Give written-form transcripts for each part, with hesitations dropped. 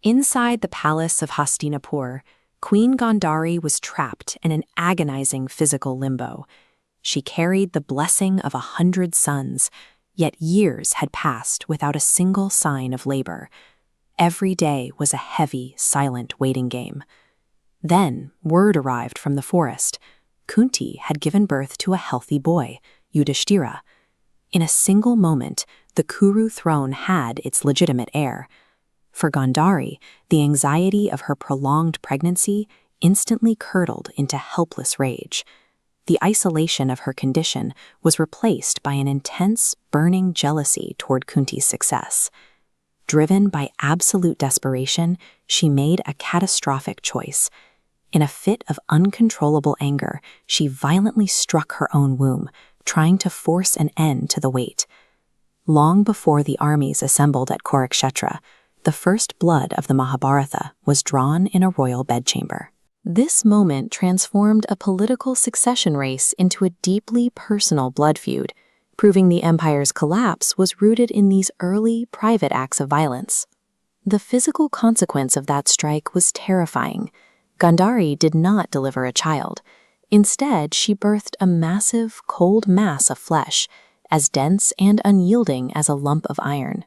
Inside the palace of Hastinapur, Queen Gandhari was trapped in an agonizing physical limbo. She carried the blessing of 100 sons, yet years had passed without a single sign of labor. Every day was a heavy, silent waiting game. Then word arrived from the forest. Kunti had given birth to a healthy boy, Yudhishthira. In a single moment, the Kuru throne had its legitimate heir. For Gandhari, the anxiety of her prolonged pregnancy instantly curdled into helpless rage. The isolation of her condition was replaced by an intense, burning jealousy toward Kunti's success. Driven by absolute desperation, she made a catastrophic choice. In a fit of uncontrollable anger, she violently struck her own womb, trying to force an end to the wait. Long before the armies assembled at Kurukshetra, the first blood of the Mahabharata was drawn in a royal bedchamber. This moment transformed a political succession race into a deeply personal blood feud, proving the empire's collapse was rooted in these early, private acts of violence. The physical consequence of that strike was terrifying. Gandhari did not deliver a child. Instead, she birthed a massive, cold mass of flesh, as dense and unyielding as a lump of iron.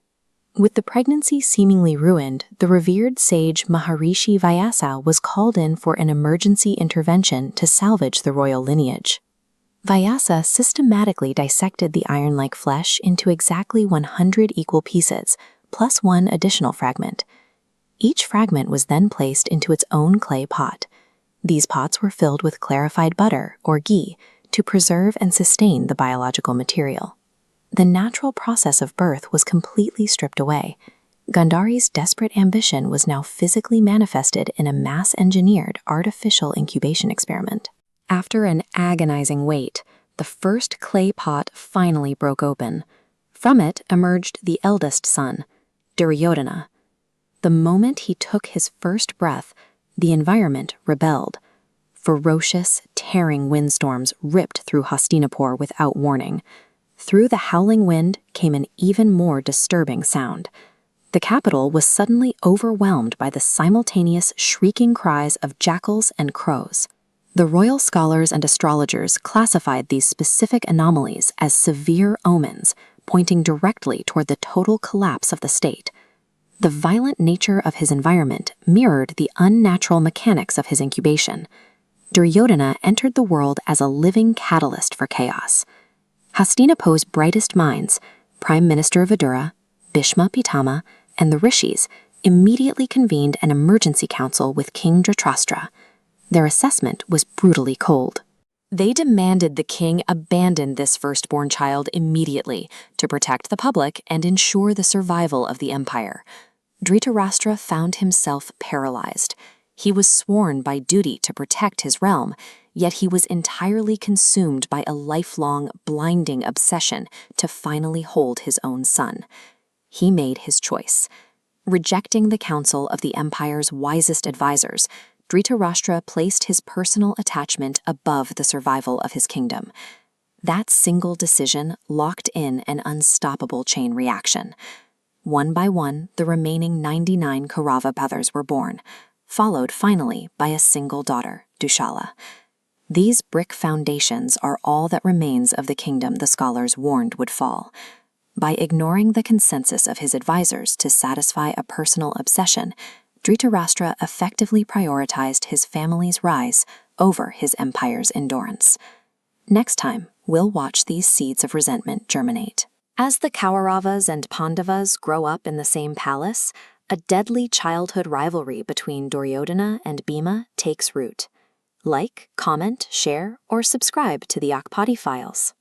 With the pregnancy seemingly ruined, the revered sage Maharishi Vyasa was called in for an emergency intervention to salvage the royal lineage. Vyasa systematically dissected the iron-like flesh into exactly 100 equal pieces, plus one additional fragment. Each fragment was then placed into its own clay pot. These pots were filled with clarified butter, or ghee, to preserve and sustain the biological material. The natural process of birth was completely stripped away. Gandhari's desperate ambition was now physically manifested in a mass-engineered artificial incubation experiment. After an agonizing wait, the first clay pot finally broke open. From it emerged the eldest son, Duryodhana. The moment he took his first breath, the environment rebelled. Ferocious, tearing windstorms ripped through Hastinapur without warning. Through the howling wind came an even more disturbing sound. The capital was suddenly overwhelmed by the simultaneous shrieking cries of jackals and crows. The royal scholars and astrologers classified these specific anomalies as severe omens, pointing directly toward the total collapse of the state. The violent nature of his environment mirrored the unnatural mechanics of his incubation. Duryodhana entered the world as a living catalyst for chaos. Hastinapur's brightest minds, Prime Minister Vidura, Bhishma Pitama, and the rishis, immediately convened an emergency council with King Dhritarashtra. Their assessment was brutally cold. They demanded the king abandon this firstborn child immediately to protect the public and ensure the survival of the empire. Dhritarashtra found himself paralyzed. He was sworn by duty to protect his realm, yet he was entirely consumed by a lifelong, blinding obsession to finally hold his own son. He made his choice. Rejecting the counsel of the empire's wisest advisors, Dhritarashtra placed his personal attachment above the survival of his kingdom. That single decision locked in an unstoppable chain reaction. One by one, the remaining 99 Kaurava brothers were born, followed finally by a single daughter, Dushala. These brick foundations are all that remains of the kingdom the scholars warned would fall. By ignoring the consensus of his advisors to satisfy a personal obsession, Dhritarashtra effectively prioritized his family's rise over his empire's endurance. Next time, we'll watch these seeds of resentment germinate. As the Kauravas and Pandavas grow up in the same palace, a deadly childhood rivalry between Duryodhana and Bhima takes root. Like, comment, share, or subscribe to the Akpati Files.